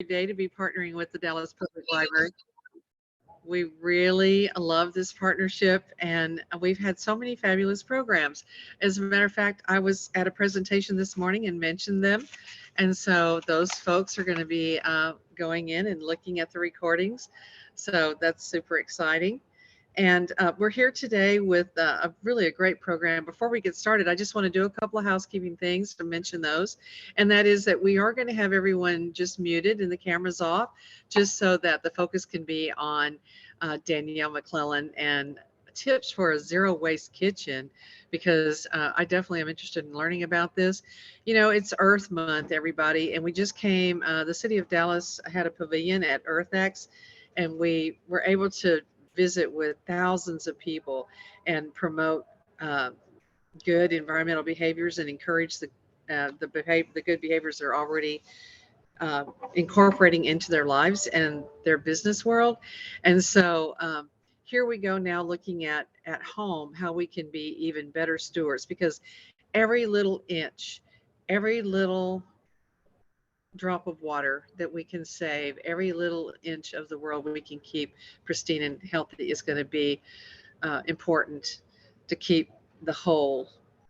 Day to be partnering with the Dallas Public Library. We really love this partnership, and we've had so many fabulous programs. As a matter of fact, I was at a presentation this morning and mentioned them. And so those folks are going to be going in and looking at the recordings. So that's super exciting. And we're here today with really a great program. Before we get started, I just want to do a couple of housekeeping things to mention those. And that is that we are going to have everyone just muted and the cameras off, just so that the focus can be on Danielle McClellan and tips for a zero waste kitchen, because I definitely am interested in learning about this. You know, it's Earth Month, everybody, and we just came, the city of Dallas had a pavilion at EarthX, and we were able to visit with thousands of people and promote uh, good environmental behaviors and encourage the good behaviors they're already incorporating into their lives and their business world. And so here we go now, looking at home how we can be even better stewards, because every little inch, every little drop of water that we can save, every little inch of the world we can keep pristine and healthy is going to be important to keep the whole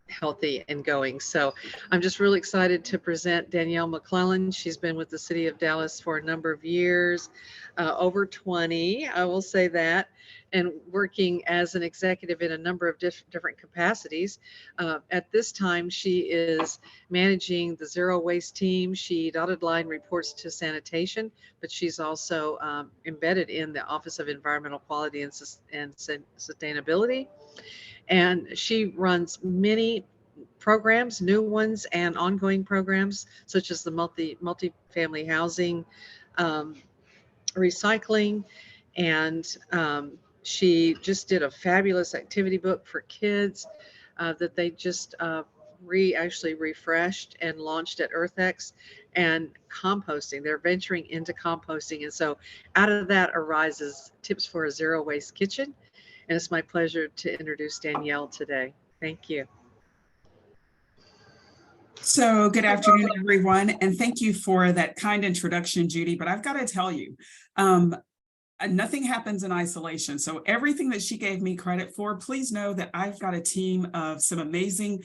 healthy and going. So I'm just really excited to present Danielle McClellan. She's been with the city of Dallas for a number of years, over 20, I will say that, and working as an executive in a number of different capacities. At this time, she is managing the zero waste team. She dotted line reports to sanitation, but she's also embedded in the Office of Environmental Quality and Sustainability. And she runs many programs, new ones and ongoing programs, such as the multi-family housing, um, recycling, and she just did a fabulous activity book for kids that they just actually refreshed and launched at EarthX. And composting, they're venturing into composting, and so out of that arises tips for a zero waste kitchen. And it's my pleasure to introduce Danielle today. Thank you. So good afternoon, everyone, and thank you for that kind introduction, Judy. But I've got to tell you, nothing happens in isolation. So everything that she gave me credit for, please know that I've got a team of some amazing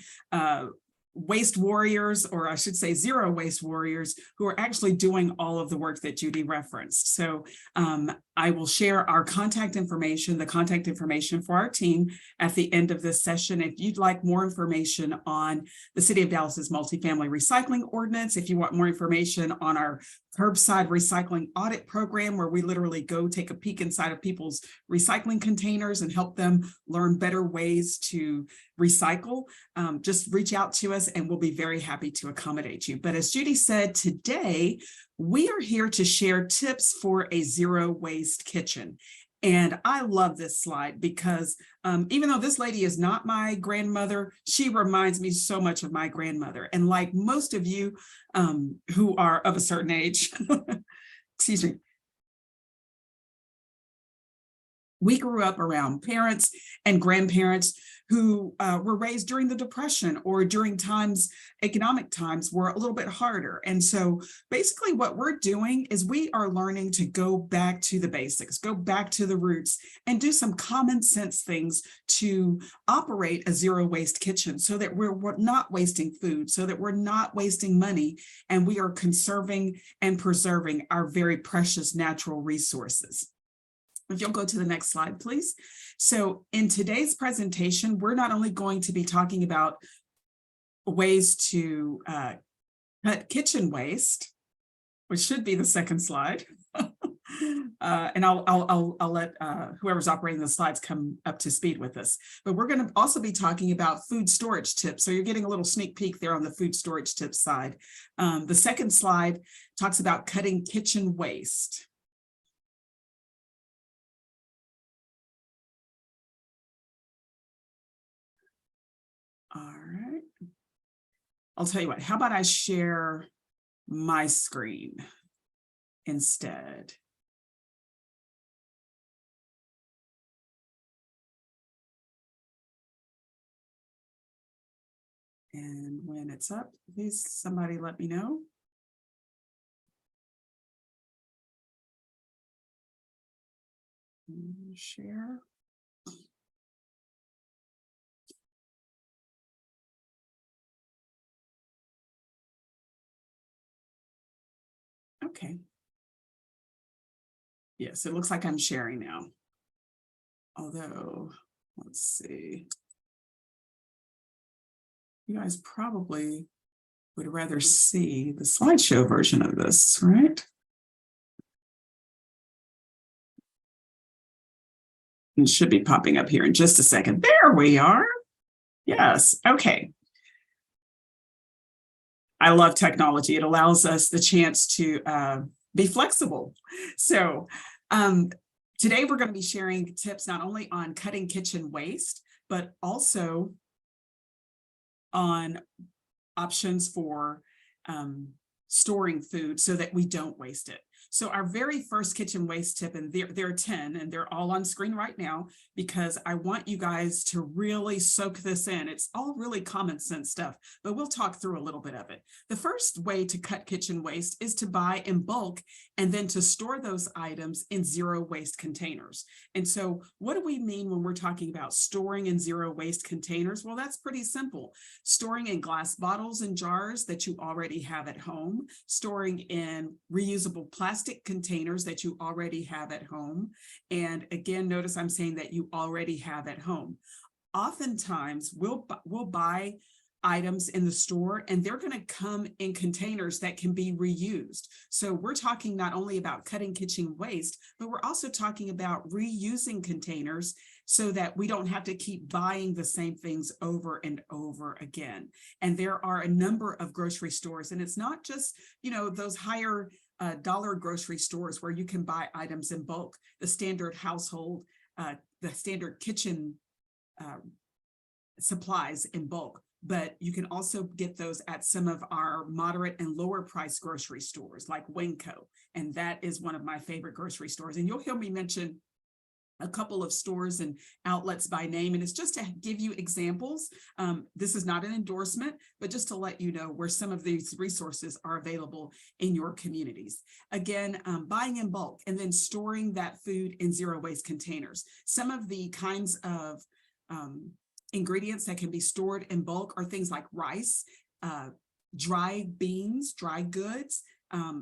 waste warriors, or I should say zero waste warriors, who are actually doing all of the work that Judy referenced. So I will share our contact information, the contact information for our team at the end of this session. If you'd like more information on the City of Dallas's multifamily recycling ordinance, if you want more information on our curbside recycling audit program, where we literally go take a peek inside of people's recycling containers and help them learn better ways to recycle, just reach out to us and we'll be very happy to accommodate you. But as Judy said, today we are here to share tips for a zero waste kitchen. And I love this slide because even though this lady is not my grandmother, she reminds me so much of my grandmother. And like most of you who are of a certain age, excuse me, we grew up around parents and grandparents who were raised during the Depression or during times, economic times were a little bit harder. And so basically what we're doing is we are learning to go back to the basics, go back to the roots and do some common sense things to operate a zero waste kitchen so that we're not wasting food, so that we're not wasting money, and we are conserving and preserving our very precious natural resources. If you'll go to the next slide, please. So in today's presentation, we're not only going to be talking about ways to cut kitchen waste, which should be the second slide. And I'll let whoever's operating the slides come up to speed with us. But we're going to also be talking about food storage tips. So you're getting a little sneak peek there on the food storage tips side. The second slide talks about cutting kitchen waste. All right. I'll tell you what, how about I share my screen instead? And when it's up, please somebody let me know. Share. Okay. Yes, it looks like I'm sharing now. Although, let's see. You guys probably would rather see the slideshow version of this, right? It should be popping up here in just a second. There we are. Yes, okay. I love technology. It allows us the chance to be flexible. So today we're going to be sharing tips not only on cutting kitchen waste, but also on options for storing food so that we don't waste it. So our very first kitchen waste tip, and there are 10, and they're all on screen right now, because I want you guys to really soak this in. It's all really common sense stuff, but we'll talk through a little bit of it. The first way to cut kitchen waste is to buy in bulk and then to store those items in zero waste containers. And so what do we mean when we're talking about storing in zero waste containers? Well, that's pretty simple. Storing in glass bottles and jars that you already have at home, storing in reusable plastic containers that you already have at home. And again, notice I'm saying that you already have at home. Oftentimes we'll buy items in the store and they're going to come in containers that can be reused. So we're talking not only about cutting kitchen waste, but we're also talking about reusing containers so that we don't have to keep buying the same things over and over again. And there are a number of grocery stores, and it's not just, you know, those higher dollar grocery stores where you can buy items in bulk, the standard household, the standard kitchen supplies in bulk, but you can also get those at some of our moderate and lower price grocery stores like Winco. And that is one of my favorite grocery stores. And you'll hear me mention a couple of stores and outlets by name, and it's just to give you examples. This is not an endorsement, but just to let you know where some of these resources are available in your communities. Again, buying in bulk and then storing that food in zero waste containers. Some of the kinds of ingredients that can be stored in bulk are things like rice, dry beans, dry goods,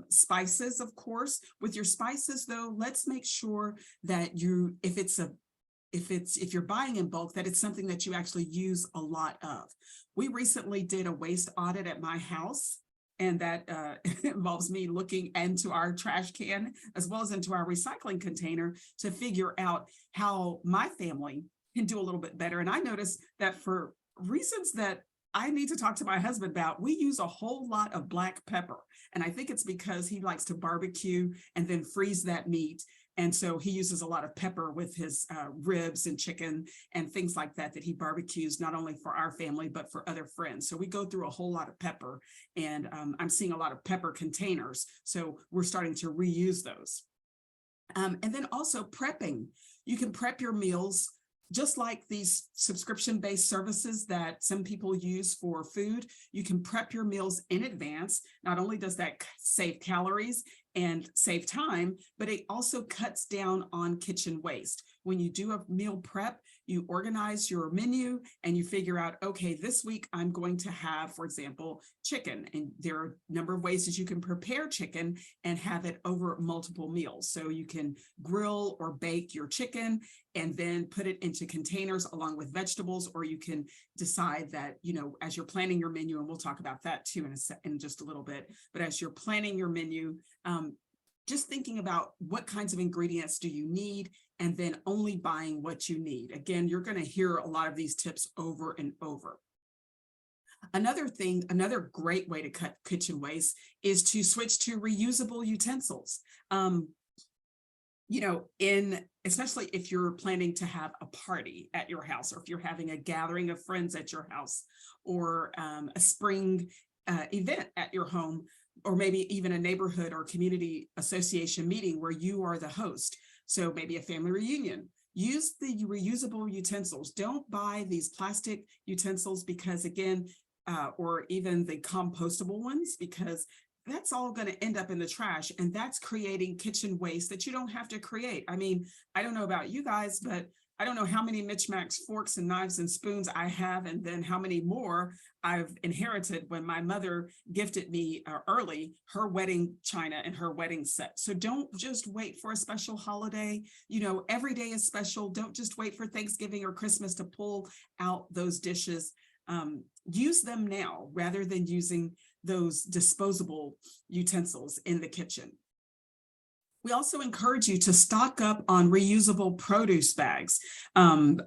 spices, of course. With your spices though, let's make sure that if you're buying in bulk, that it's something that you actually use a lot of. We recently did a waste audit at my house, and that involves me looking into our trash can as well as into our recycling container to figure out how my family can do a little bit better. And I noticed that for reasons that I need to talk to my husband about, we use a whole lot of black pepper. And I think it's because he likes to barbecue and then freeze that meat. And so he uses a lot of pepper with his ribs and chicken and things like that he barbecues, not only for our family, but for other friends. So we go through a whole lot of pepper, and I'm seeing a lot of pepper containers. So we're starting to reuse those. And then also prepping. You can prep your meals just like these subscription-based services that some people use for food. You can prep your meals in advance. Not only does that save calories and save time, but it also cuts down on kitchen waste. When you do a meal prep, you organize your menu and you figure out, okay, this week I'm going to have, for example, chicken. And there are a number of ways that you can prepare chicken and have it over multiple meals. So you can grill or bake your chicken and then put it into containers along with vegetables, or you can decide that, you know, as you're planning your menu, and we'll talk about that too in just a little bit, but as you're planning your menu, just thinking about what kinds of ingredients do you need, and then only buying what you need. Again, you're going to hear a lot of these tips over and over. Another great way to cut kitchen waste is to switch to reusable utensils. You know, especially if you're planning to have a party at your house, or if you're having a gathering of friends at your house, or a spring event at your home, or maybe even a neighborhood or community association meeting where you are the host. So maybe a family reunion. Use the reusable utensils. Don't buy these plastic utensils because, again, or even the compostable ones, because that's all going to end up in the trash. And that's creating kitchen waste that you don't have to create. I mean, I don't know about you guys, but I don't know how many Mismax forks and knives and spoons I have, and then how many more I've inherited when my mother gifted me early her wedding china and her wedding set. So don't just wait for a special holiday. You know, every day is special. Don't just wait for Thanksgiving or Christmas to pull out those dishes. Use them now rather than using those disposable utensils in the kitchen. We also encourage you to stock up on reusable produce bags. And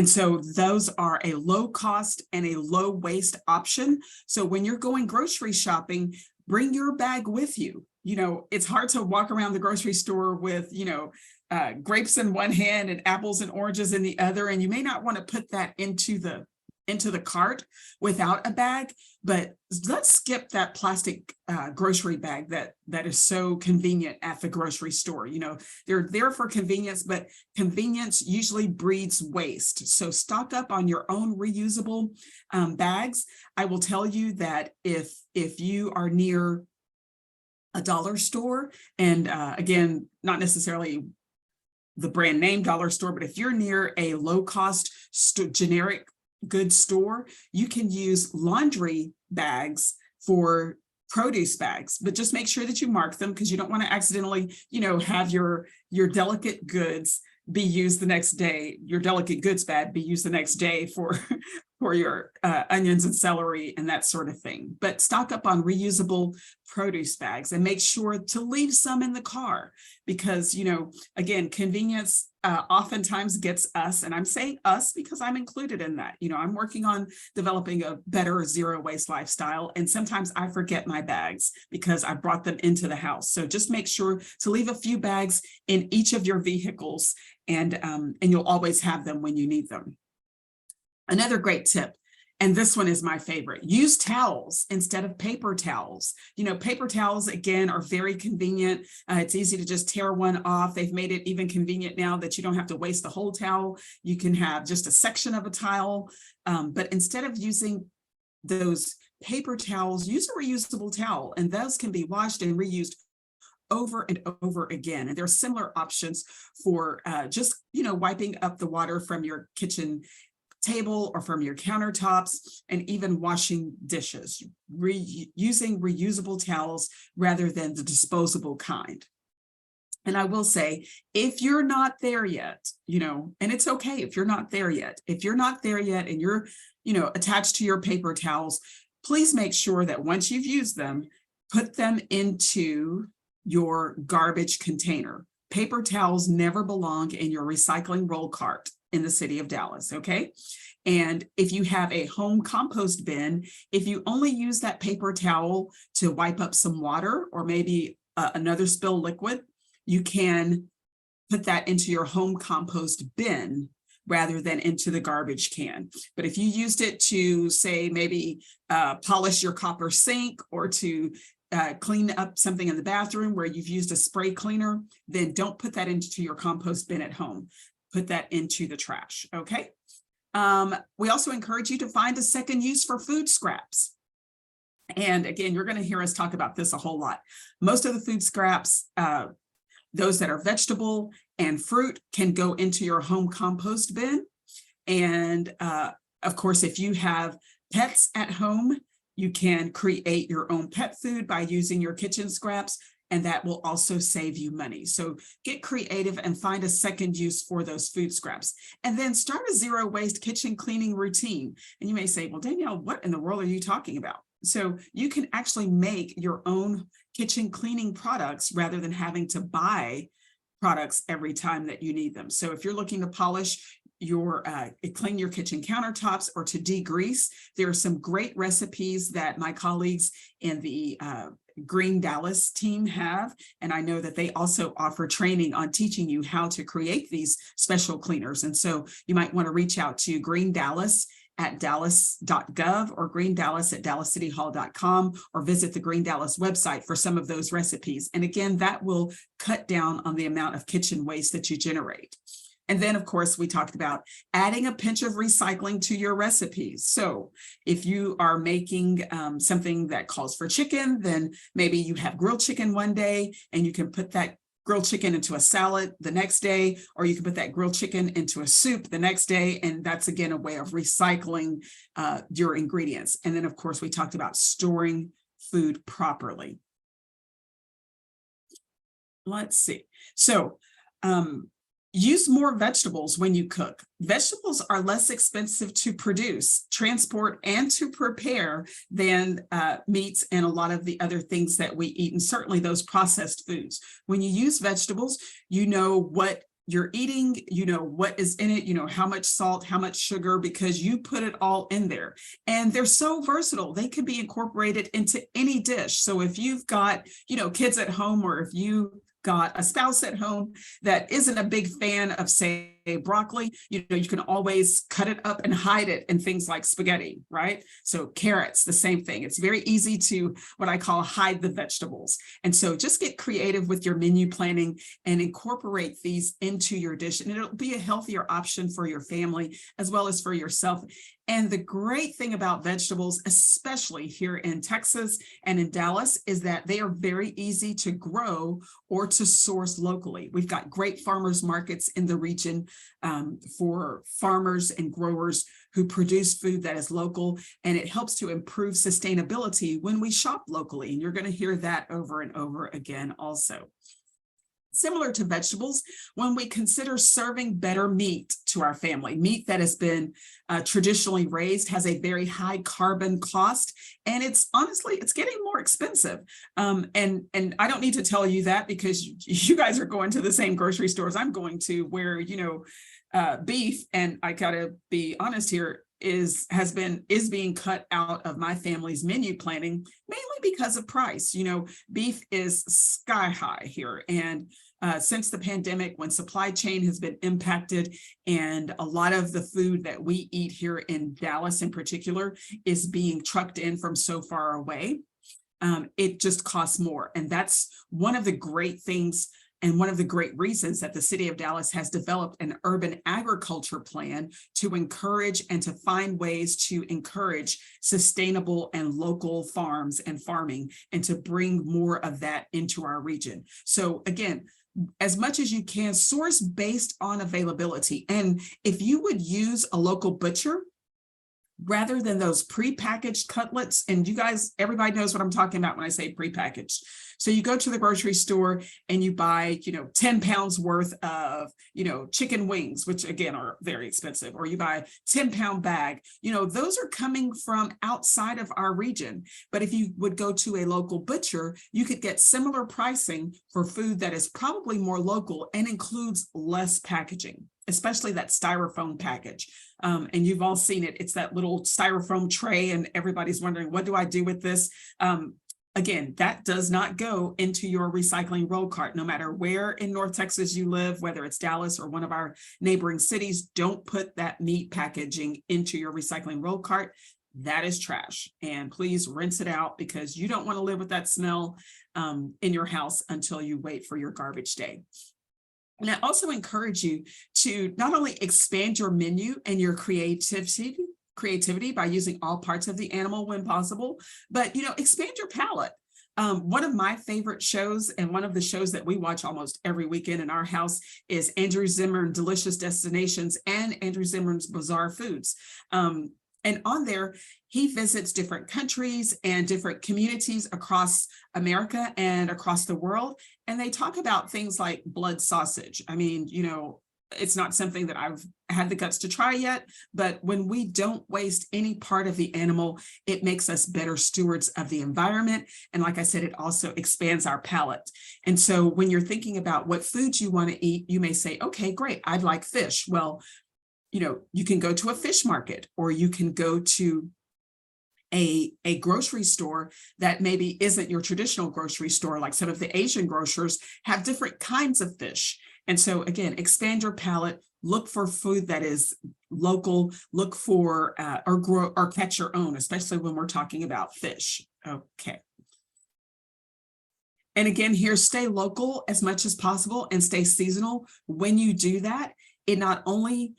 so those are a low cost and a low waste option. So when you're going grocery shopping, bring your bag with you. You know, it's hard to walk around the grocery store with, you know, grapes in one hand and apples and oranges in the other. And you may not want to put that into the cart without a bag, but let's skip that plastic grocery bag that is so convenient at the grocery store. You know, they're there for convenience, but convenience usually breeds waste. So stock up on your own reusable bags. I will tell you that if you are near a dollar store, and again, not necessarily the brand name dollar store, but if you're near a low cost generic good store, you can use laundry bags for produce bags, but just make sure that you mark them, because you don't want to accidentally, you know, have your delicate goods be used the next day, your delicate goods bag be used the next day for your onions and celery and that sort of thing. But stock up on reusable produce bags and make sure to leave some in the car, because, you know, again, convenience oftentimes gets us, and I'm saying us because I'm included in that. You know, I'm working on developing a better zero waste lifestyle, and sometimes I forget my bags because I brought them into the house. So just make sure to leave a few bags in each of your vehicles, and you'll always have them when you need them. Another great tip, and this one is my favorite, use towels instead of paper towels. You know, paper towels, again, are very convenient. It's easy to just tear one off. They've made it even convenient now that you don't have to waste the whole towel. You can have just a section of a towel. But instead of using those paper towels, use a reusable towel, and those can be washed and reused over and over again. And there are similar options for just, you know, wiping up the water from your kitchen table or from your countertops, and even washing dishes, using reusable towels rather than the disposable kind. And I will say, if you're not there yet, you know, and it's okay if you're not there yet, if you're not there yet and you're, you know, attached to your paper towels, please make sure that once you've used them, put them into your garbage container. Paper towels never belong in your recycling roll cart in the city of Dallas, okay? And if you have a home compost bin, if you only use that paper towel to wipe up some water or maybe another spill liquid, you can put that into your home compost bin rather than into the garbage can. But if you used it to, say, maybe polish your copper sink or to clean up something in the bathroom where you've used a spray cleaner, then don't put that into your compost bin at home. Put that into the trash, okay? We also encourage you to find a second use for food scraps. And again, you're going to hear us talk about this a whole lot. Most of the food scraps, those that are vegetable and fruit, can go into your home compost bin. And of course, if you have pets at home, you can create your own pet food by using your kitchen scraps, and that will also save you money. So get creative and find a second use for those food scraps. And then start a zero waste kitchen cleaning routine. And you may say, well, Danielle, what in the world are you talking about? So you can actually make your own kitchen cleaning products rather than having to buy products every time that you need them. So if you're looking to polish your clean your kitchen countertops or to degrease, there are some great recipes that my colleagues in the Green Dallas team have, and I know that they also offer training on teaching you how to create these special cleaners. And so you might want to reach out to Green Dallas at dallas.gov or Green Dallas at dallascityhall.com, or visit the Green Dallas website for some of those recipes. And again, that will cut down on the amount of kitchen waste that you generate. And then, of course, we talked about adding a pinch of recycling to your recipes. So if you are making something that calls for chicken, then maybe you have grilled chicken one day and you can put that grilled chicken into a salad the next day, or you can put that grilled chicken into a soup the next day. And that's, again, a way of recycling your ingredients. And then, of course, we talked about storing food properly. Let's see. So use more vegetables when you cook. Vegetables are less expensive to produce, transport, and to prepare than meats and a lot of the other things that we eat, and certainly those processed foods. When you use vegetables, you know what you're eating, you know what is in it, you know how much salt, how much sugar, because you put it all in there. And they're so versatile. They can be incorporated into any dish. So if you've got, kids at home, or if you got a spouse at home that isn't a big fan of, say, broccoli, you can always cut it up and hide it in things like spaghetti, right? So carrots, the same thing. It's very easy to what I call hide the vegetables. And so just get creative with your menu planning and incorporate these into your dish, and it'll be a healthier option for your family as well as for yourself. And the great thing about vegetables, especially here in Texas and in Dallas, is that they are very easy to grow or to source locally. We've got great farmers markets in the region for farmers and growers who produce food that is local, and it helps to improve sustainability when we shop locally. And you're going to hear that over and over again also. Similar to vegetables, when we consider serving better meat to our family, meat that has been traditionally raised has a very high carbon cost, and it's getting more expensive. And I don't need to tell you that, because you guys are going to the same grocery stores I'm going to, where beef, and I gotta be honest here, is being cut out of my family's menu planning, mainly because of price. Beef is sky high here. And since the pandemic, when supply chain has been impacted, and a lot of the food that we eat here in Dallas in particular is being trucked in from so far away, it just costs more. And that's one of the great things, and one of the great reasons that the city of Dallas has developed an urban agriculture plan to encourage and to find ways to encourage sustainable and local farms and farming, and to bring more of that into our region. So again, as much as you can, source based on availability. And if you would use a local butcher, rather than those prepackaged cutlets, and everybody knows what I'm talking about when I say prepackaged. So you go to the grocery store and you buy, 10 pounds worth of, chicken wings, which again are very expensive, or you buy a 10-pound bag, those are coming from outside of our region. But if you would go to a local butcher, you could get similar pricing for food that is probably more local and includes less packaging, especially that styrofoam package. And you've all seen it. It's that little styrofoam tray, and everybody's wondering, what do I do with this? Again, that does not go into your recycling roll cart, no matter where in North Texas you live, whether it's Dallas or one of our neighboring cities. Don't put that meat packaging into your recycling roll cart. That is trash. And please rinse it out, because you don't want to live with that smell in your house until you wait for your garbage day. And I also encourage you to not only expand your menu and your creativity by using all parts of the animal when possible, but expand your palate. One of my favorite shows, and one of the shows that we watch almost every weekend in our house, is Andrew Zimmern Delicious Destinations and Andrew Zimmern's Bizarre Foods. And on there, he visits different countries and different communities across America and across the world. And they talk about things like blood sausage. I mean, it's not something that I've had the guts to try yet, but when we don't waste any part of the animal, it makes us better stewards of the environment. And like I said, it also expands our palate. And so when you're thinking about what foods you want to eat, you may say, okay, great, I'd like fish. Well, you can go to a fish market, or you can go to a grocery store that maybe isn't your traditional grocery store. Like some of the Asian grocers have different kinds of fish. And so again, expand your palate, look for food that is local, look for or catch your own, especially when we're talking about fish. Okay. And again, here, stay local as much as possible and stay seasonal. When you do that, it not only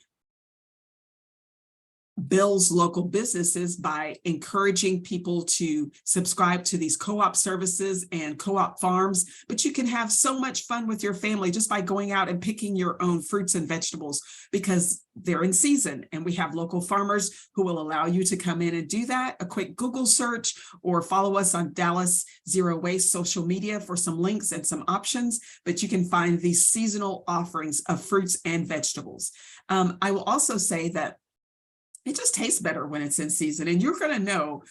builds local businesses by encouraging people to subscribe to these co-op services and co-op farms, but you can have so much fun with your family just by going out and picking your own fruits and vegetables because they're in season, and we have local farmers who will allow you to come in and do that. A quick Google search or follow us on Dallas Zero Waste social media for some links and some options, but you can find these seasonal offerings of fruits and vegetables. I will also say that it just tastes better when it's in season, and you're going to know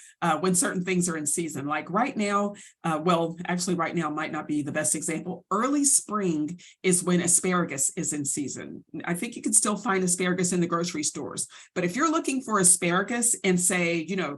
when certain things are in season. Like right now, well, actually right now might not be the best example. Early spring is when asparagus is in season. I think you can still find asparagus in the grocery stores, but if you're looking for asparagus in, say, you know,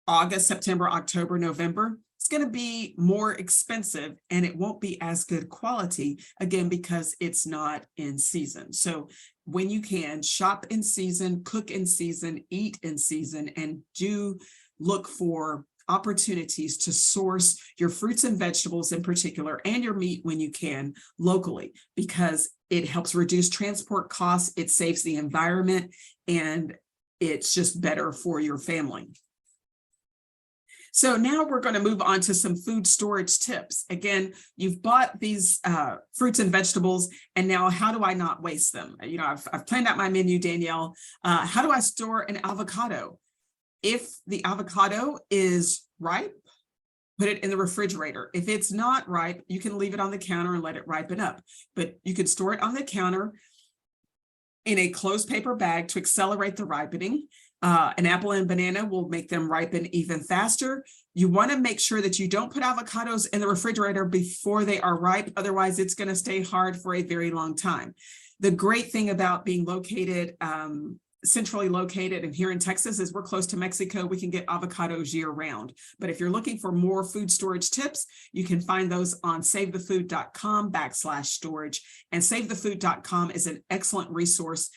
August, September, October, November, it's going to be more expensive and it won't be as good quality, again, because it's not in season. So when you can, shop in season, cook in season, eat in season, and do look for opportunities to source your fruits and vegetables in particular, and your meat when you can locally, because it helps reduce transport costs, it saves the environment, and it's just better for your family. So now we're going to move on to some food storage tips. Again, you've bought these fruits and vegetables, and now how do I not waste them? You know, I've planned out my menu, Danielle. How do I store an avocado? If the avocado is ripe, put it in the refrigerator. If it's not ripe, you can leave it on the counter and let it ripen up. But you could store it on the counter in a closed paper bag to accelerate the ripening. An apple and banana will make them ripen even faster. You want to make sure that you don't put avocados in the refrigerator before they are ripe. Otherwise, it's going to stay hard for a very long time. The great thing about being located, centrally located, and here in Texas is we're close to Mexico. We can get avocados year round. But if you're looking for more food storage tips, you can find those on savethefood.com/storage. And savethefood.com is an excellent resource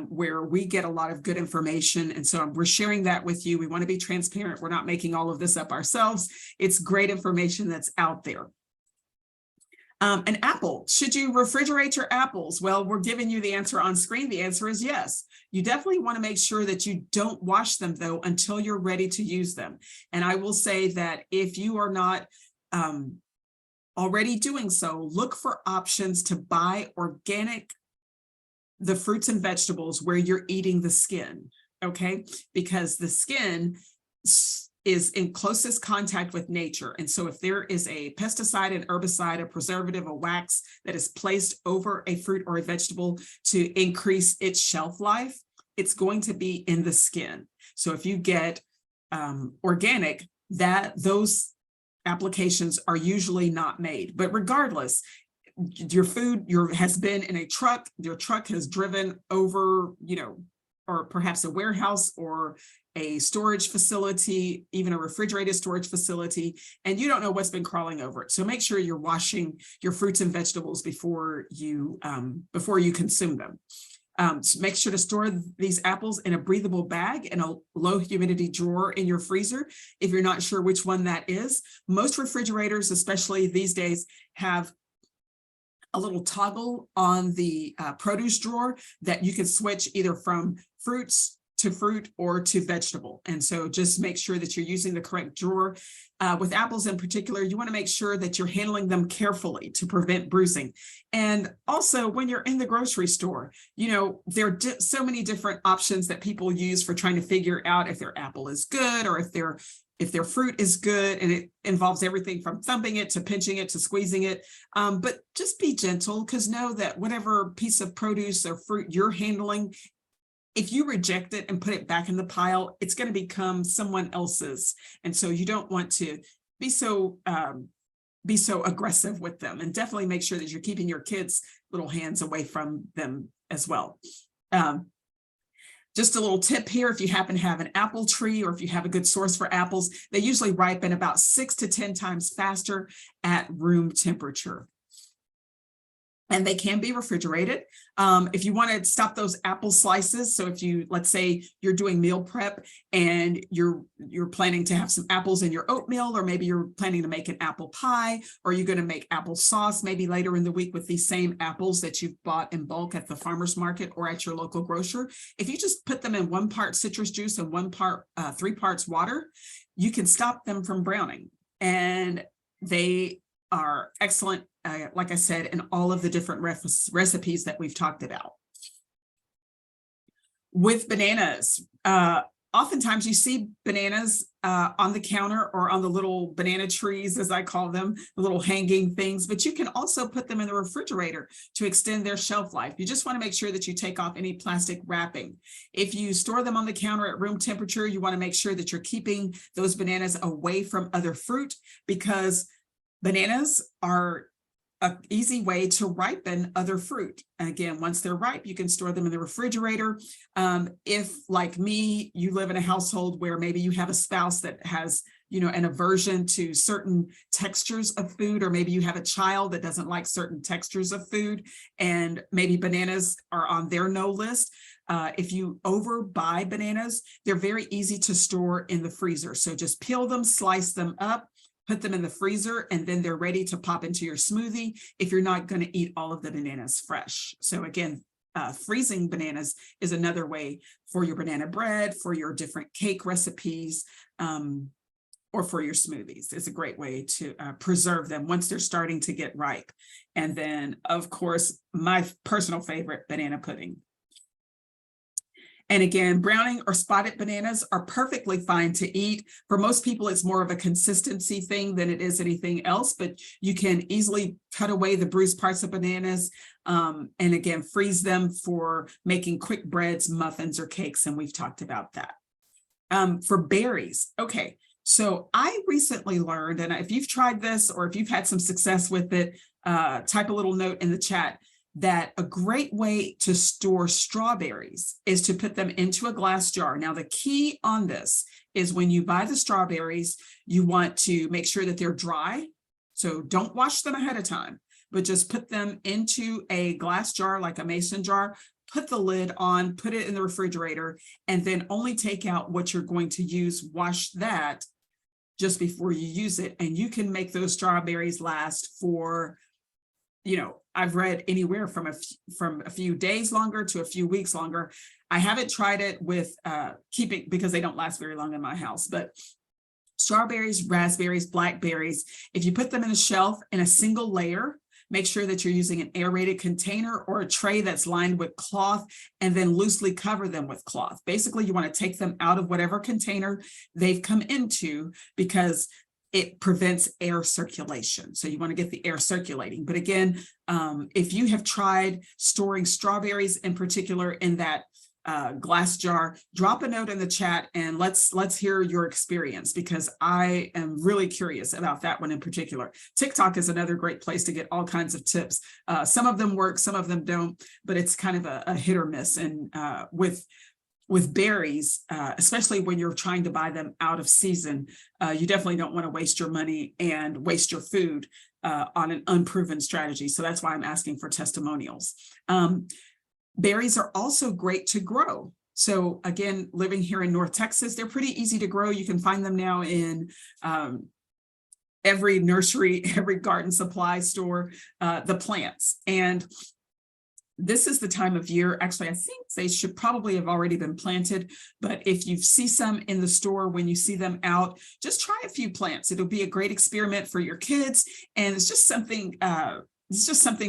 where we get a lot of good information. And so we're sharing that with you. We want to be transparent. We're not making all of this up ourselves. It's great information that's out there. An apple, should you refrigerate your apples? Well, we're giving you the answer on screen. The answer is yes. You definitely want to make sure that you don't wash them, though, until you're ready to use them. And I will say that if you are not already doing so, look for options to buy the fruits and vegetables where you're eating the skin, okay? Because the skin is in closest contact with nature. And so if there is a pesticide, an herbicide, a preservative, a wax that is placed over a fruit or a vegetable to increase its shelf life, it's going to be in the skin. So if you get organic, those applications are usually not made. But regardless, your food has been in a truck, your truck has driven over, you know, or perhaps a warehouse or a storage facility, even a refrigerated storage facility, and you don't know what's been crawling over it. So make sure you're washing your fruits and vegetables before you consume them. So make sure to store these apples in a breathable bag in a low humidity drawer in your freezer. If you're not sure which one that is, most refrigerators, especially these days, have a little toggle on the produce drawer that you can switch either from fruits to fruit or to vegetable. And so just make sure that you're using the correct drawer. With apples in particular, you want to make sure that you're handling them carefully to prevent bruising. And also when you're in the grocery store, you know, there are so many different options that people use for trying to figure out if their apple is good or if their fruit is good, and it involves everything from thumping it to pinching it to squeezing it. But just be gentle, because know that whatever piece of produce or fruit you're handling, if you reject it and put it back in the pile, it's going to become someone else's. And so you don't want to be so aggressive with them, and definitely make sure that you're keeping your kids' little hands away from them as well. Just a little tip here, if you happen to have an apple tree or if you have a good source for apples, they usually ripen about 6 to 10 times faster at room temperature. and they can be refrigerated. If you want to stop those apple slices, so if you, let's say you're doing meal prep and you're planning to have some apples in your oatmeal, or maybe you're planning to make an apple pie, or you're going to make applesauce maybe later in the week with these same apples that you've bought in bulk at the farmer's market or at your local grocer. If you just put them in 1 part citrus juice and 3 parts water, you can stop them from browning. And they are excellent, like I said, in all of the different recipes that we've talked about. With bananas, oftentimes you see bananas on the counter or on the little banana trees, as I call them, the little hanging things, but you can also put them in the refrigerator to extend their shelf life. You just want to make sure that you take off any plastic wrapping. If you store them on the counter at room temperature, you want to make sure that you're keeping those bananas away from other fruit, because bananas are an easy way to ripen other fruit. And again, once they're ripe, you can store them in the refrigerator. If, like me, you live in a household where maybe you have a spouse that has, an aversion to certain textures of food, or maybe you have a child that doesn't like certain textures of food, and maybe bananas are on their no list. If you overbuy bananas, they're very easy to store in the freezer. So just peel them, slice them up, put them in the freezer, and then they're ready to pop into your smoothie if you're not going to eat all of the bananas fresh. So again, freezing bananas is another way for your banana bread, for your different cake recipes, or for your smoothies. It's a great way to preserve them once they're starting to get ripe. And then, of course, my personal favorite, banana pudding. And again, browning or spotted bananas are perfectly fine to eat. For most people, it's more of a consistency thing than it is anything else, but you can easily cut away the bruised parts of bananas, and again, freeze them for making quick breads, muffins, or cakes, and we've talked about that. For berries, okay, so I recently learned, and if you've tried this or if you've had some success with it, type a little note in the chat, that a great way to store strawberries is to put them into a glass jar. Now, the key on this is when you buy the strawberries, you want to make sure that they're dry. So don't wash them ahead of time, but just put them into a glass jar, like a mason jar, put the lid on, put it in the refrigerator, and then only take out what you're going to use, wash that just before you use it. And you can make those strawberries last for, I've read anywhere from a few days longer to a few weeks longer. I haven't tried it with keeping, because they don't last very long in my house, but strawberries, raspberries, blackberries, if you put them in a shelf in a single layer, make sure that you're using an aerated container or a tray that's lined with cloth, and then loosely cover them with cloth. Basically, you want to take them out of whatever container they've come into, because it prevents air circulation. So you want to get the air circulating. But again, if you have tried storing strawberries in particular in that glass jar, drop a note in the chat and let's hear your experience, because I am really curious about that one in particular. TikTok is another great place to get all kinds of tips. Some of them work, some of them don't, but it's kind of a hit or miss. And with berries, especially when you're trying to buy them out of season, you definitely don't want to waste your money and waste your food on an unproven strategy. So that's why I'm asking for testimonials. Berries are also great to grow. So again, living here in North Texas, they're pretty easy to grow. You can find them now in every nursery, every garden supply store, the plants. And this is the time of year, actually, I think they should probably have already been planted, but if you see some in the store, when you see them out, just try a few plants. It'll be a great experiment for your kids. And it's just something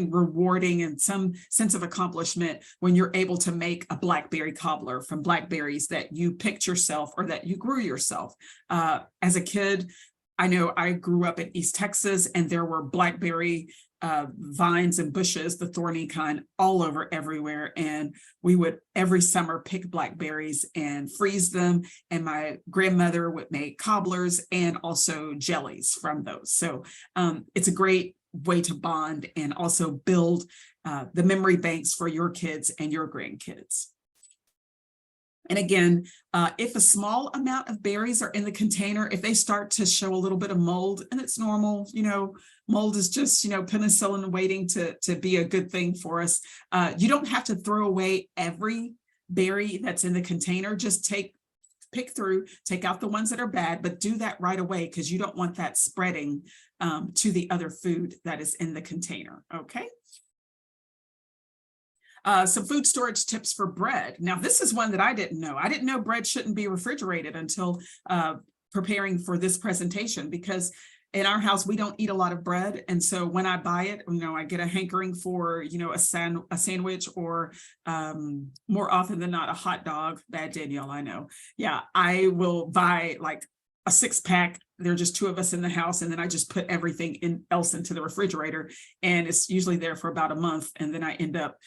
rewarding and some sense of accomplishment when you're able to make a blackberry cobbler from blackberries that you picked yourself or that you grew yourself. As a kid, I know I grew up in East Texas, and there were blackberry vines and bushes, the thorny kind, all over everywhere. And we would every summer pick blackberries and freeze them. And my grandmother would make cobblers and also jellies from those. So it's a great way to bond and also build the memory banks for your kids and your grandkids. And again, if a small amount of berries are in the container, if they start to show a little bit of mold, and it's normal, mold is just, penicillin waiting to be a good thing for us. You don't have to throw away every berry that's in the container. Just pick through, take out the ones that are bad, but do that right away because you don't want that spreading to the other food that is in the container, okay? Some food storage tips for bread. Now, this is one that I didn't know. I didn't know bread shouldn't be refrigerated until preparing for this presentation, because in our house, we don't eat a lot of bread. And so when I buy it, I get a hankering for, a sandwich or more often than not, a hot dog. Bad Danielle, I know. Yeah, I will buy like a 6-pack. There are just 2 of us in the house, and then I just put everything else into the refrigerator, and it's usually there for about a month, and then I end up,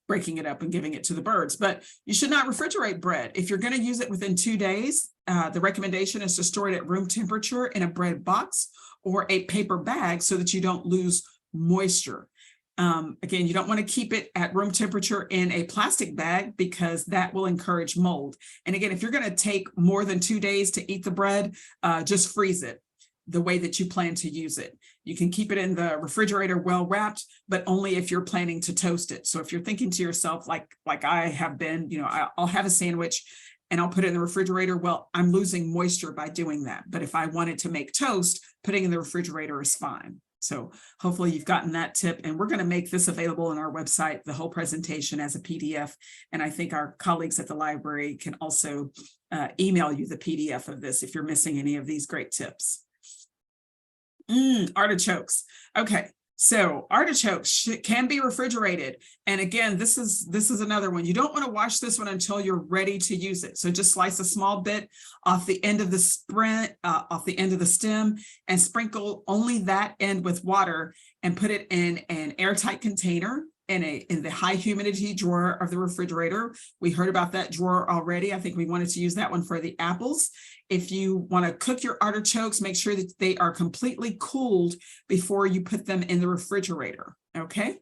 breaking it up and giving it to the birds. But you should not refrigerate bread. If you're going to use it within 2 days, the recommendation is to store it at room temperature in a bread box or a paper bag so that you don't lose moisture. Again, you don't want to keep it at room temperature in a plastic bag because that will encourage mold. And again, if you're going to take more than 2 days to eat the bread, just freeze it the way that you plan to use it. You can keep it in the refrigerator well wrapped, but only if you're planning to toast it. So if you're thinking to yourself, like I have been, I'll have a sandwich and I'll put it in the refrigerator. Well, I'm losing moisture by doing that. But if I wanted to make toast, putting it in the refrigerator is fine. So hopefully you've gotten that tip, and we're going to make this available on our website, the whole presentation as a PDF. And I think our colleagues at the library can also email you the PDF of this if you're missing any of these great tips. Artichokes. Okay. So artichokes can be refrigerated. And again, this is another one. You don't want to wash this one until you're ready to use it. So just slice a small bit off the end of the stem and sprinkle only that end with water and put it in an airtight container in the high humidity drawer of the refrigerator. We heard about that drawer already. I think we wanted to use that one for the apples. If you want to cook your artichokes, make sure that they are completely cooled before you put them in the refrigerator, okay?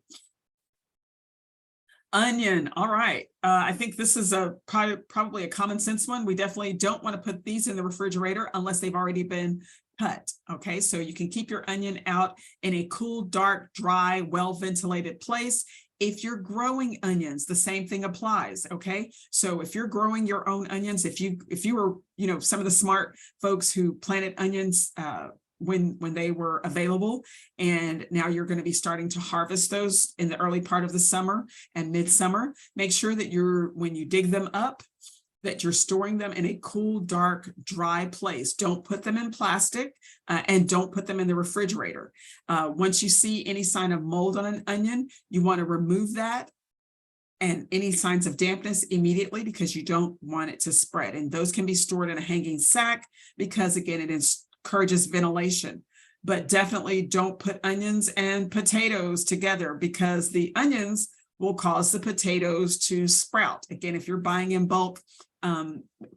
Onion, all right. I think this is probably a common sense one. We definitely don't want to put these in the refrigerator unless they've already been cut, okay? So you can keep your onion out in a cool, dark, dry, well-ventilated place. If you're growing onions, the same thing applies, okay? So if you're growing your own onions, if you were, some of the smart folks who planted onions when they were available, and now you're going to be starting to harvest those in the early part of the summer and midsummer, make sure that when you dig them up, that you're storing them in a cool, dark, dry place. Don't put them in plastic and don't put them in the refrigerator. Once you see any sign of mold on an onion, you want to remove that and any signs of dampness immediately because you don't want it to spread. And those can be stored in a hanging sack because, again, it encourages ventilation. But definitely don't put onions and potatoes together because the onions will cause the potatoes to sprout. Again, if you're buying in bulk,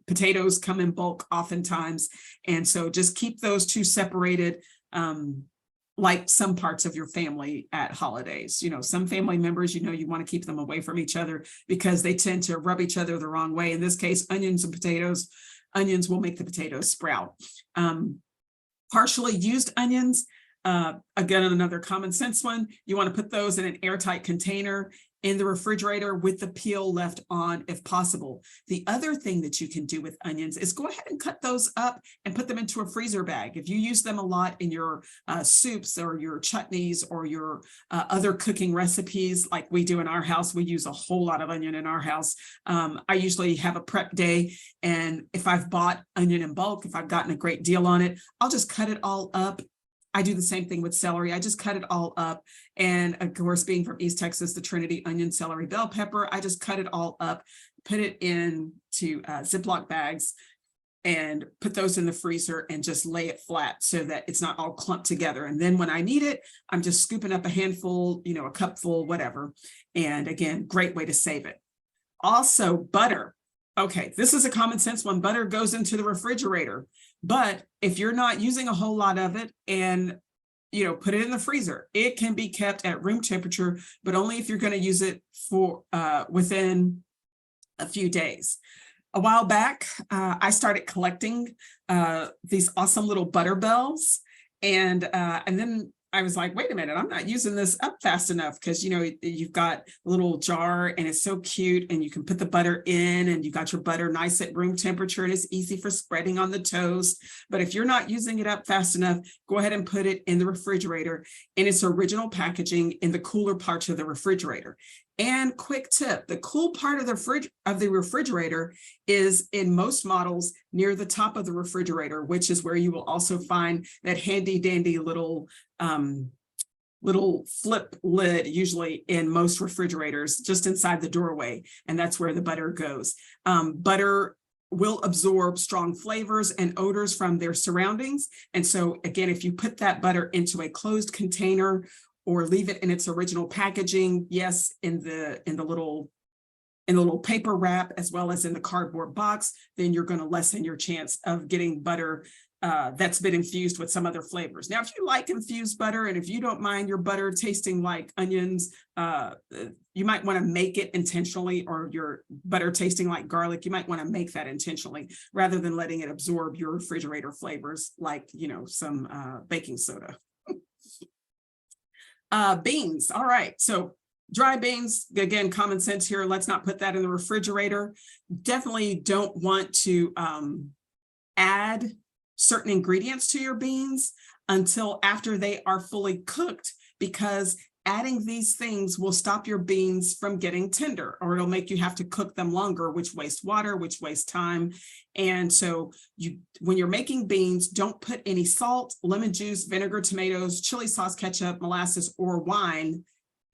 potatoes come in bulk oftentimes. And so just keep those two separated, like some parts of your family at holidays. Some family members, you want to keep them away from each other because they tend to rub each other the wrong way. In this case, onions and potatoes, onions will make the potatoes sprout. Partially used onions, again, another common sense one, you want to put those in an airtight container in the refrigerator with the peel left on if possible. The other thing that you can do with onions is go ahead and cut those up and put them into a freezer bag. If you use them a lot in your soups or your chutneys or your other cooking recipes like we do in our house, we use a whole lot of onion in our house. I usually have a prep day, and if I've bought onion in bulk, if I've gotten a great deal on it, I'll just cut it all up. I do the same thing with celery. I just cut it all up. And of course, being from East Texas, the Trinity onion, celery, bell pepper, I just cut it all up, put it into Ziploc bags and put those in the freezer and just lay it flat so that it's not all clumped together. And then when I need it, I'm just scooping up a handful, a cupful, whatever. And again, great way to save it. Also, butter. Okay, this is a common sense one. Butter goes into the refrigerator. But if you're not using a whole lot of it and, put it in the freezer, it can be kept at room temperature, but only if you're going to use it for within a few days. A while back, I started collecting these awesome little butter bells, and then I was like, wait a minute, I'm not using this up fast enough, because you've got a little jar and it's so cute, and you can put the butter in, and you got your butter nice at room temperature, and it's easy for spreading on the toast. But if you're not using it up fast enough, go ahead and put it in the refrigerator in its original packaging in the cooler parts of the refrigerator. And quick tip, the cool part of the refrigerator is in most models near the top of the refrigerator, which is where you will also find that handy dandy little flip lid, usually in most refrigerators, just inside the doorway. And that's where the butter goes. Butter will absorb strong flavors and odors from their surroundings. And so again, if you put that butter into a closed container or leave it in its original packaging, yes, in the little paper wrap, as well as in the cardboard box, then you're going to lessen your chance of getting butter that's been infused with some other flavors. Now, if you like infused butter, and if you don't mind your butter tasting like onions, you might want to make it intentionally, or your butter tasting like garlic, you might want to make that intentionally, rather than letting it absorb your refrigerator flavors like, some baking soda. Beans. All right. So dry beans, again, common sense here. Let's not put that in the refrigerator. Definitely don't want to add certain ingredients to your beans until after they are fully cooked, because adding these things will stop your beans from getting tender, or it'll make you have to cook them longer, which wastes water, which wastes time. And so when you're making beans, don't put any salt, lemon juice, vinegar, tomatoes, chili sauce, ketchup, molasses, or wine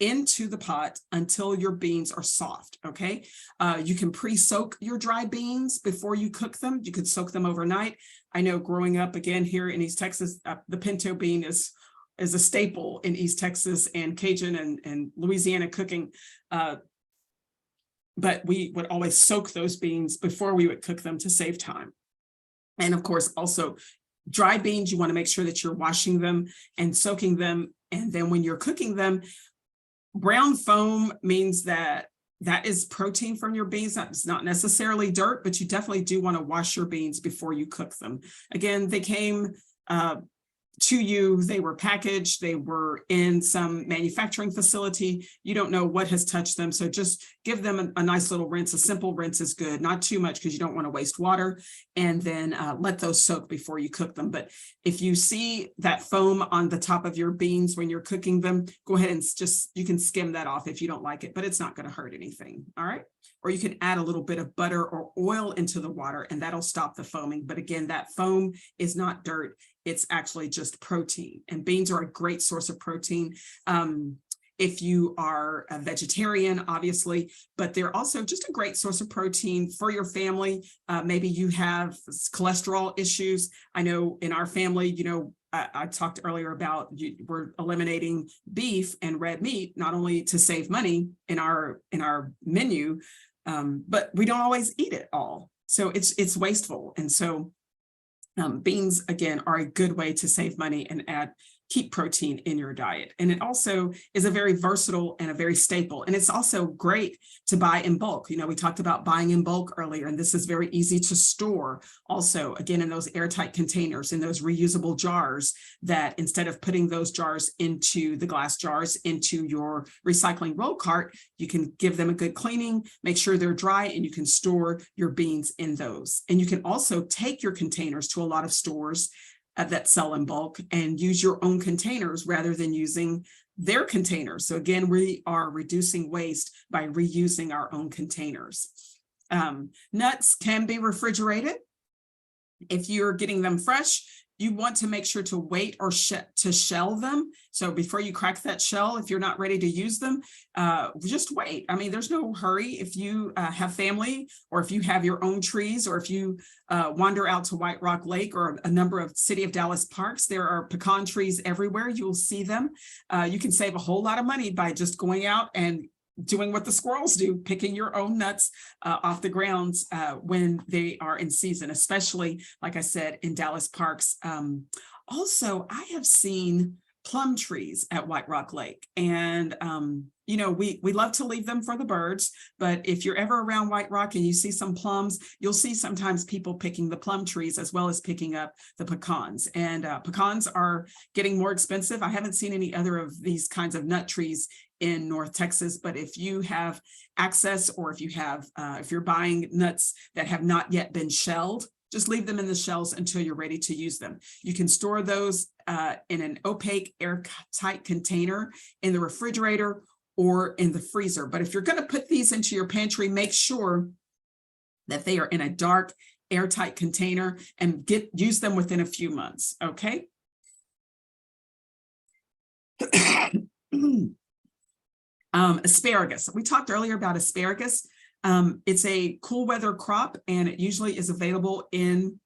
into the pot until your beans are soft. Okay. You can pre-soak your dry beans before you cook them. You could soak them overnight. I know growing up again here in East Texas, the pinto bean is a staple in East Texas and Cajun and Louisiana cooking. But we would always soak those beans before we would cook them to save time. And of course, also dry beans, you want to make sure that you're washing them and soaking them. And then when you're cooking them, brown foam means that is protein from your beans. That's not necessarily dirt, but you definitely do want to wash your beans before you cook them. Again, they came to you, they were packaged, they were in some manufacturing facility. You don't know what has touched them. So just give them a nice little rinse. A simple rinse is good, not too much, because you don't want to waste water. And then let those soak before you cook them. But if you see that foam on the top of your beans when you're cooking them, go ahead and you can skim that off if you don't like it, but it's not going to hurt anything. All right. Or you can add a little bit of butter or oil into the water, and that'll stop the foaming. But again, that foam is not dirt. It's actually just protein, and beans are a great source of protein. If you are a vegetarian, obviously, but they're also just a great source of protein for your family. Maybe you have cholesterol issues. I know in our family, I talked earlier about we're eliminating beef and red meat, not only to save money in our menu, but we don't always eat it all. So it's wasteful. And so beans, again, are a good way to save money and keep protein in your diet. And it also is a very versatile and a very staple. And it's also great to buy in bulk. We talked about buying in bulk earlier, and this is very easy to store also, again, in those airtight containers, in those reusable jars, that instead of putting those jars into the glass jars into your recycling roll cart, you can give them a good cleaning, make sure they're dry, and you can store your beans in those. And you can also take your containers to a lot of stores that sell in bulk and use your own containers rather than using their containers. So again, we are reducing waste by reusing our own containers. Nuts can be refrigerated. If you're getting them fresh, you want to make sure to wait or to shell them. So before you crack that shell, if you're not ready to use them, just wait. I mean, there's no hurry. If you have family, or if you have your own trees, or if you wander out to White Rock Lake or a number of City of Dallas parks, there are pecan trees everywhere. You'll see them. You can save a whole lot of money by just going out and doing what the squirrels do, picking your own nuts off the grounds when they are in season, especially, like I said, in Dallas parks. Also, I have seen plum trees at White Rock Lake. And, you know, we love to leave them for the birds, but if you're ever around White Rock and you see some plums, you'll see sometimes people picking the plum trees as well as picking up the pecans. And pecans are getting more expensive. I haven't seen any other of these kinds of nut trees in North Texas, but if you have access, or if you have, if you're buying nuts that have not yet been shelled, just leave them in the shells until you're ready to use them. You can store those in an opaque, airtight container in the refrigerator or in the freezer. But if you're going to put these into your pantry, make sure that they are in a dark, airtight container and use them within a few months. Okay. Asparagus. We talked earlier about asparagus. It's a cool weather crop, and it usually is available in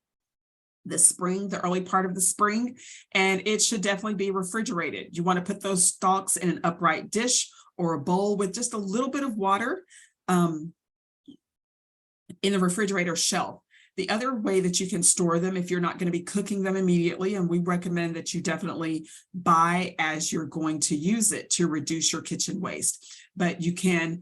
the spring, the early part of the spring, and it should definitely be refrigerated. You want to put those stalks in an upright dish or a bowl with just a little bit of water in the refrigerator shelf. The other way that you can store them, if you're not going to be cooking them immediately, and we recommend that you definitely buy as you're going to use it to reduce your kitchen waste, but you can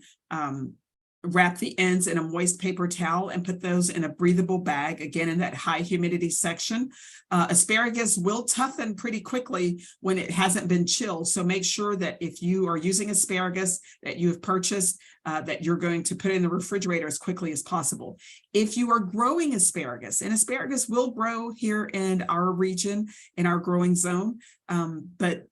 wrap the ends in a moist paper towel and put those in a breathable bag, again, in that high humidity section. Asparagus will toughen pretty quickly when it hasn't been chilled. So make sure that if you are using asparagus that you have purchased, that you're going to put it in the refrigerator as quickly as possible. If you are growing asparagus, and asparagus will grow here in our region, in our growing zone, but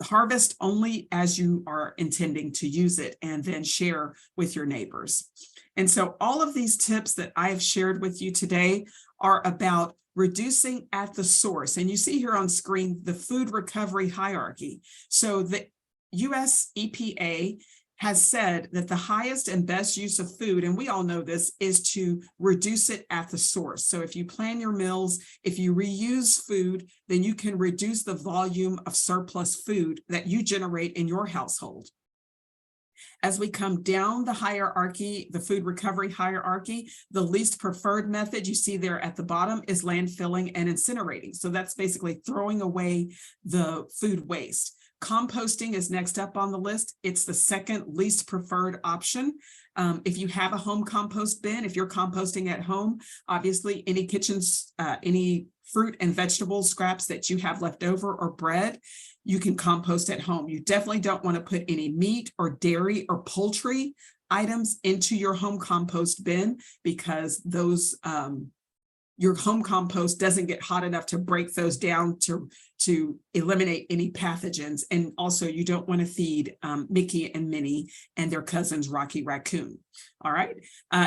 harvest only as you are intending to use it, and then share with your neighbors. And so all of these tips that I have shared with you today are about reducing at the source. And you see here on screen the food recovery hierarchy. So the US EPA has said that the highest and best use of food, and we all know this, is to reduce it at the source. So if you plan your meals, if you reuse food, then you can reduce the volume of surplus food that you generate in your household. As we come down the hierarchy, the food recovery hierarchy, the least preferred method you see there at the bottom is landfilling and incinerating. So that's basically throwing away the food waste. Composting is next up on the list. It's the second least preferred option. If you have a home compost bin, if you're composting at home, obviously any any fruit and vegetable scraps that you have left over or bread, you can compost at home. You definitely don't want to put any meat or dairy or poultry items into your home compost bin, because those your home compost doesn't get hot enough to break those down to eliminate any pathogens. And also you don't want to feed Mickey and Minnie and their cousins, Rocky Raccoon. All right.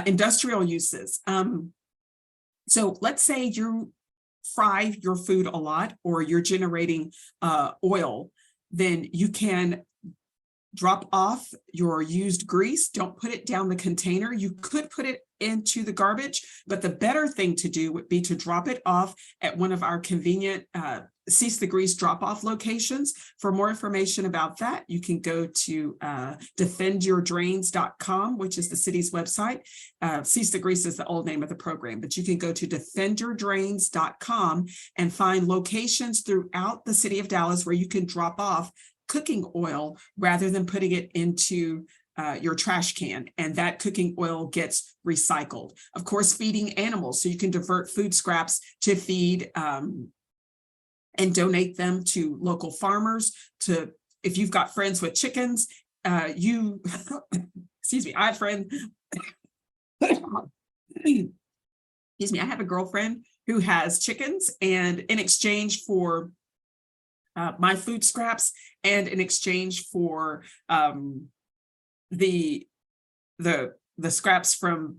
Industrial uses. So let's say you fry your food a lot, or you're generating oil, then you can drop off your used grease. Don't put it down the container. You could put it into the garbage, but the better thing to do would be to drop it off at one of our convenient Cease the Grease drop-off locations. For more information about that, you can go to defendyourdrains.com, which is the city's website. Cease the Grease is the old name of the program, but you can go to defendyourdrains.com and find locations throughout the city of Dallas where you can drop off cooking oil rather than putting it into your trash can, and that cooking oil gets recycled. Of course, feeding animals, so you can divert food scraps to feed and donate them to local farmers. To, if you've got friends with chickens, excuse me, I have a friend, excuse me, I have a girlfriend who has chickens, and in exchange for my food scraps, and in exchange for the scraps from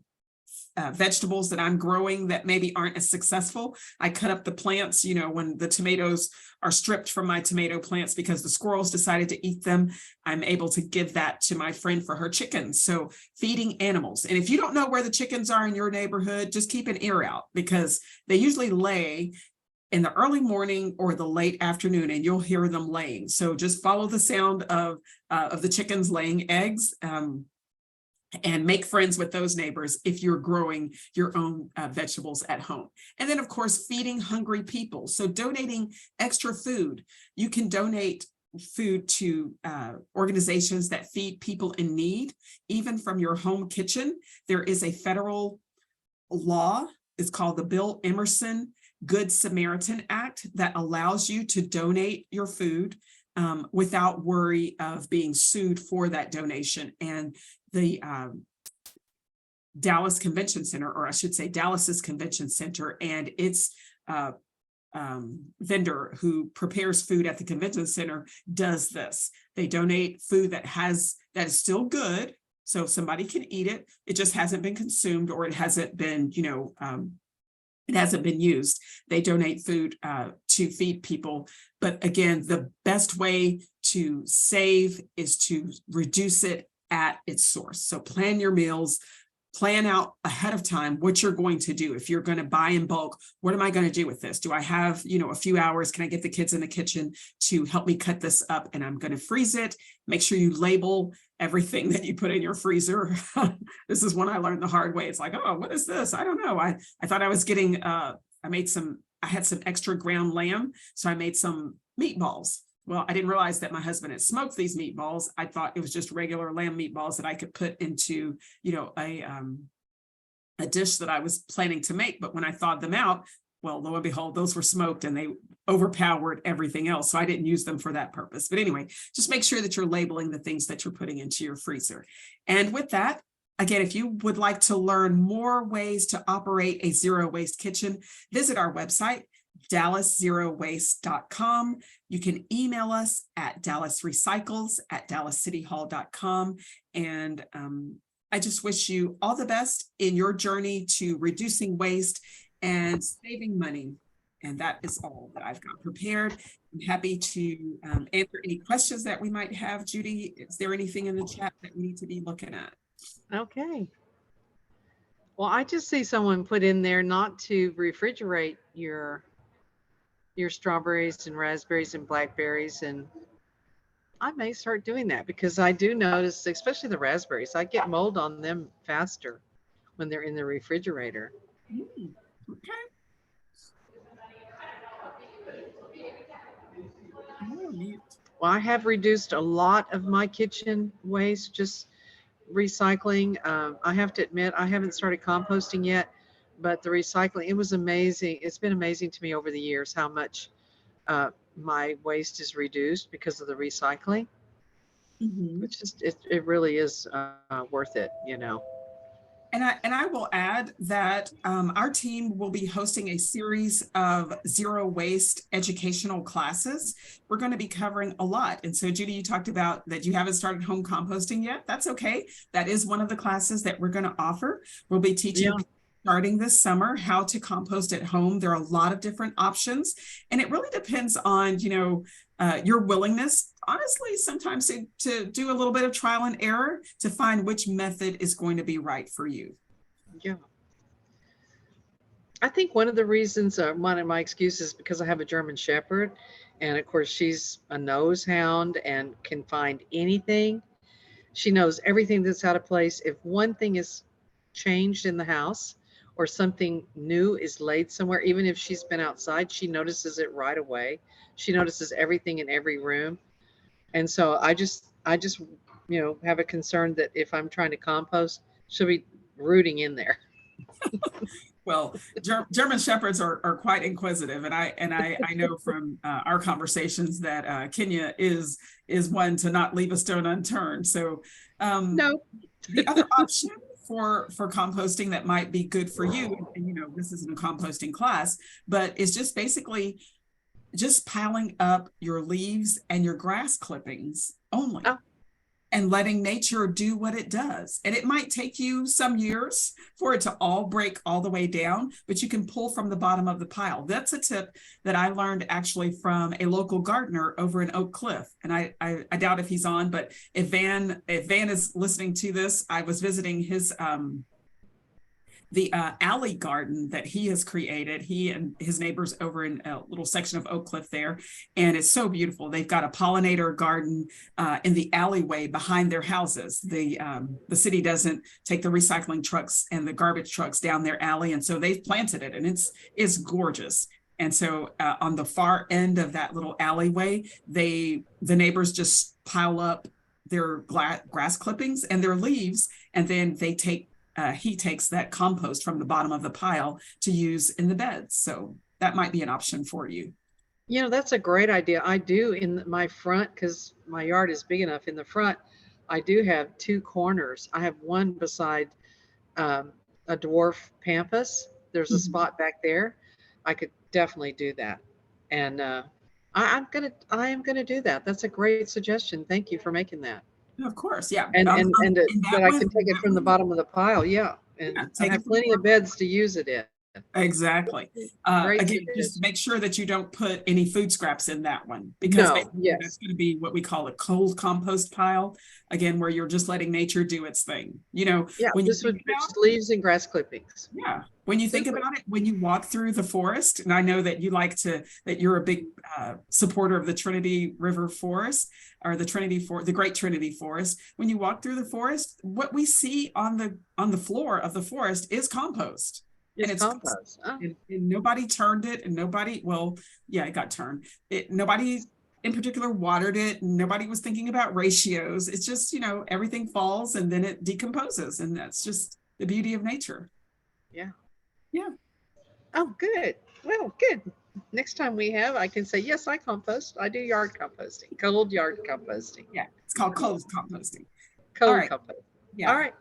vegetables that I'm growing that maybe aren't as successful, I cut up the plants. You know, when the tomatoes are stripped from my tomato plants because the squirrels decided to eat them, I'm able to give that to my friend for her chickens. So feeding animals. And if you don't know where the chickens are in your neighborhood, just keep an ear out, because they usually lay in the early morning or the late afternoon, and you'll hear them laying. So just follow the sound of the chickens laying eggs. and make friends with those neighbors if you're growing your own vegetables at home. And then, of course, feeding hungry people. So donating extra food. You can donate food to organizations that feed people in need, even from your home kitchen. There is a federal law, it's called the Bill Emerson Good Samaritan Act, that allows you to donate your food without worry of being sued for that donation. And the Dallas Convention Center, or I should say Dallas's Convention Center, and its vendor who prepares food at the convention center does this. They donate food that is still good, so somebody can eat it. It just hasn't been consumed, or it hasn't been, it hasn't been used. They donate food to feed people. But again, the best way to save is to reduce it at its source. So plan your meals, plan out ahead of time what you're going to do. If you're going to buy in bulk, what am I going to do with this? Do I have, a few hours? Can I get the kids in the kitchen to help me cut this up? And I'm going to freeze it. Make sure you label everything that you put in your freezer. This is one I learned the hard way. It's like, oh, what is this? I don't know. I thought I was getting, I had some extra ground lamb. So I made some meatballs. Well, I didn't realize that my husband had smoked these meatballs. I thought it was just regular lamb meatballs that I could put into, a dish that I was planning to make. But when I thawed them out, well, lo and behold, those were smoked and they overpowered everything else. So I didn't use them for that purpose. But anyway, just make sure that you're labeling the things that you're putting into your freezer. And with that, again, if you would like to learn more ways to operate a zero waste kitchen, visit our website, DallasZeroWaste.com. You can email us at DallasRecycles@DallasCityHall.com. And I just wish you all the best in your journey to reducing waste and saving money. And that is all that I've got prepared. I'm happy to answer any questions that we might have. Judy, is there anything in the chat that we need to be looking at? Okay. Well, I just see someone put in there not to refrigerate your strawberries and raspberries and blackberries, and I may start doing that because I do notice, especially the raspberries, I get mold on them faster when they're in the refrigerator. Okay. Well, I have reduced a lot of my kitchen waste, just recycling. I have to admit, I haven't started composting yet, but the recycling, it was amazing. It's been amazing to me over the years how much my waste is reduced because of the recycling. Which is, it really is worth it, And I will add that our team will be hosting a series of zero waste educational classes. We're going to be covering a lot. And so, Judy, you talked about that you haven't started home composting yet. That's okay. That is one of the classes that we're going to offer. We'll be teaching starting this summer how to compost at home. There are a lot of different options, and it really depends on, your willingness, honestly, sometimes to do a little bit of trial and error to find which method is going to be right for you. Yeah. I think one of the reasons, one of my excuses is because I have a German Shepherd, and of course she's a nose hound and can find anything. She knows everything that's out of place. If one thing is changed in the house or something new is laid somewhere, even if she's been outside, she notices it right away. She notices everything in every room. And so I just, have a concern that if I'm trying to compost, she'll be rooting in there. Well, German Shepherds are quite inquisitive, and I know from our conversations that Kenya is one to not leave a stone unturned. So no. The other option for composting that might be good for you, and this isn't a composting class, but it's just basically just piling up your leaves and your grass clippings only. And letting nature do what it does. And it might take you some years for it to all break all the way down, but you can pull from the bottom of the pile. That's a tip that I learned actually from a local gardener over in Oak Cliff. And I doubt if he's on, but if Van is listening to this, I was visiting his the alley garden that he has created, he and his neighbors over in a little section of Oak Cliff there. And it's so beautiful. They've got a pollinator garden in the alleyway behind their houses. The city doesn't take the recycling trucks and the garbage trucks down their alley. And so they've planted it, and it's gorgeous. And so on the far end of that little alleyway, the neighbors just pile up their grass clippings and their leaves, and then he takes that compost from the bottom of the pile to use in the beds. So that might be an option for you. You know, that's a great idea. I do in my front, because my yard is big enough in the front. I do have two corners. I have one beside a dwarf pampas. There's a spot back there. I could definitely do that. And I am gonna do that. That's a great suggestion. Thank you for making that. Of course, yeah. And that I one- can take it from the bottom of the pile. Yeah. And Yeah, I take it have from plenty of beds to use it in. Exactly. Great Again, suggestion. just make sure that you don't put any food scraps in that one, because No, basically yes. that's going to be what we call a cold compost pile. Again, where you're just letting nature do its thing. You know, Yeah, when you this would think be about just leaves and grass clippings. Yeah. When you think Super. about it, when you walk through the forest, and I know that that you're a big supporter of the Trinity River Forest, or the Great Trinity Forest. When you walk through the forest, what we see on the floor of the forest is compost. And It's compost. Oh, and nobody turned it, and it got turned. Nobody in particular watered it, and nobody was thinking about ratios. It's just, everything falls and then it decomposes, and that's just the beauty of nature. yeah. Yeah. Oh, good. Well, good. Next time I can say, yes, I compost. I do yard composting, cold yard composting, Yeah, it's called cold composting. cold right. compost. Yeah. All right.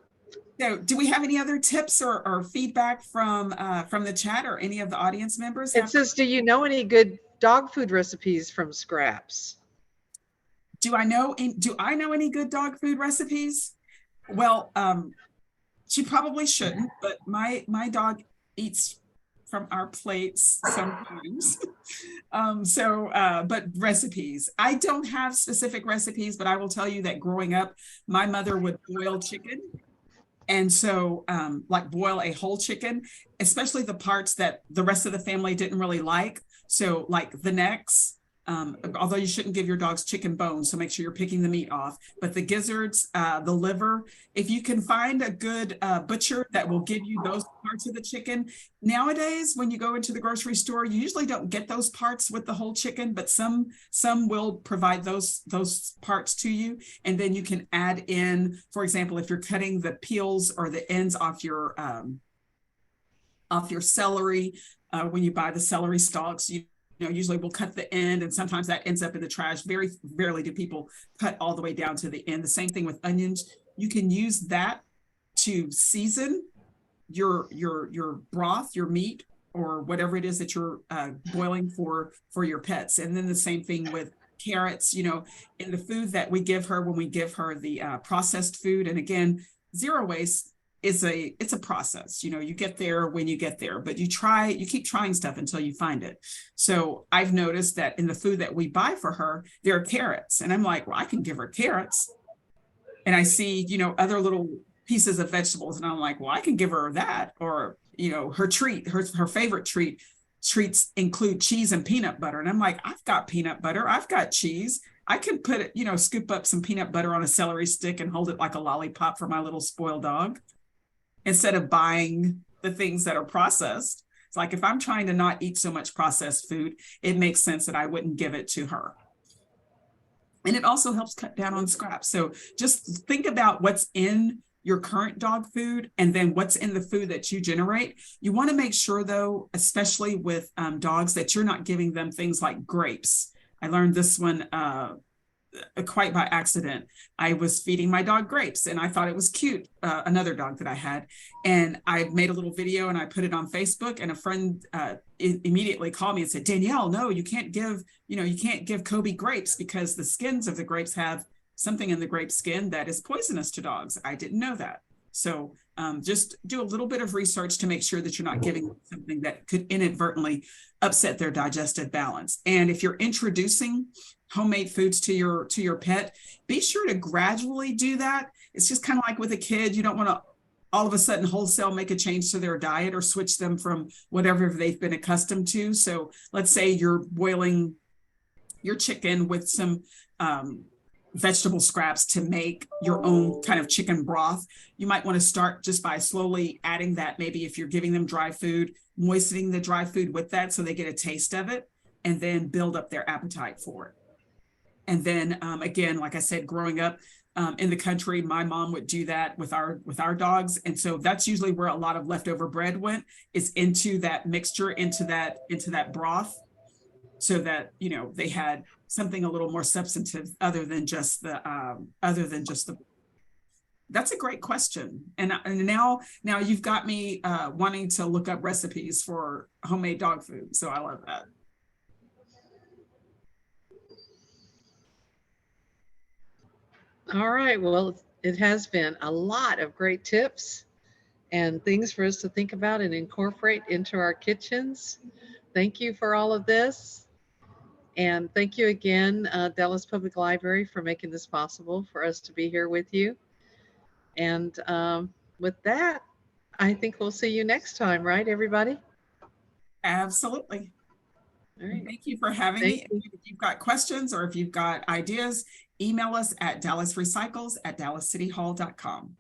So, do we have any other tips or feedback from the chat or any of the audience members? It says, do you know any good dog food recipes from scraps? Do I know any good dog food recipes? Well, she probably shouldn't, but my dog eats from our plates sometimes. But recipes. I don't have specific recipes, but I will tell you that growing up, my mother would boil chicken. And so boil a whole chicken, especially the parts that the rest of the family didn't really like. So like the necks, although you shouldn't give your dogs chicken bones, so make sure you're picking the meat off. But the gizzards, the liver, if you can find a good butcher that will give you those parts of the chicken. Nowadays, when you go into the grocery store, you usually don't get those parts with the whole chicken, but some will provide those parts to you. And then you can add in, for example, if you're cutting the peels or the ends off your celery, when you buy the celery stalks, usually we'll cut the end, and sometimes that ends up in the trash. Very rarely do people cut all the way down to the end. The same thing with onions. You can use that to season your broth, your meat, or whatever it is that you're boiling for your pets. And then the same thing with carrots, in the food that we give her when we give her the processed food. And again, zero waste it's a process. You get there when you get there, but you keep trying stuff until you find it. So I've noticed that in the food that we buy for her, there are carrots, and I'm like, well, I can give her carrots. And I see, other little pieces of vegetables, and I'm like, well, I can give her that. Or, her treat, her favorite treats include cheese and peanut butter. And I'm like, I've got peanut butter, I've got cheese. I can put it, scoop up some peanut butter on a celery stick and hold it like a lollipop for my little spoiled dog, instead of buying the things that are processed. It's like, if I'm trying to not eat so much processed food, it makes sense that I wouldn't give it to her. And it also helps cut down on scraps. So just think about what's in your current dog food and then what's in the food that you generate. You want to make sure, though, especially with dogs, that you're not giving them things like grapes. I learned this one quite by accident. I was feeding my dog grapes, and I thought it was cute, another dog that I had. And I made a little video and I put it on Facebook, and a friend immediately called me and said, Danielle, no, you can't give Kobe grapes, because the skins of the grapes have something in the grape skin that is poisonous to dogs. I didn't know that. So just do a little bit of research to make sure that you're not giving something that could inadvertently upset their digestive balance. And if you're introducing homemade foods to your pet, be sure to gradually do that. It's just kind of like with a kid. You don't want to all of a sudden wholesale make a change to their diet or switch them from whatever they've been accustomed to. So let's say you're boiling your chicken with some vegetable scraps to make your own kind of chicken broth. You might want to start just by slowly adding that. Maybe if you're giving them dry food, moistening the dry food with that so they get a taste of it, and then build up their appetite for it. And then again, like I said, growing up in the country, my mom would do that with our dogs. And so that's usually where a lot of leftover bread went, is into that mixture, into that broth, so that, you know, they had something a little more substantive other than just the that's a great question. And now you've got me wanting to look up recipes for homemade dog food. So I love that. All right. Well, it has been a lot of great tips and things for us to think about and incorporate into our kitchens. Thank you for all of this. And thank you again, Dallas Public Library, for making this possible for us to be here with you. And with that, I think we'll see you next time, right, everybody? Absolutely. All right. Thank you for having me. If you've got questions or if you've got ideas, email us at dallasrecycles@dallascityhall.com.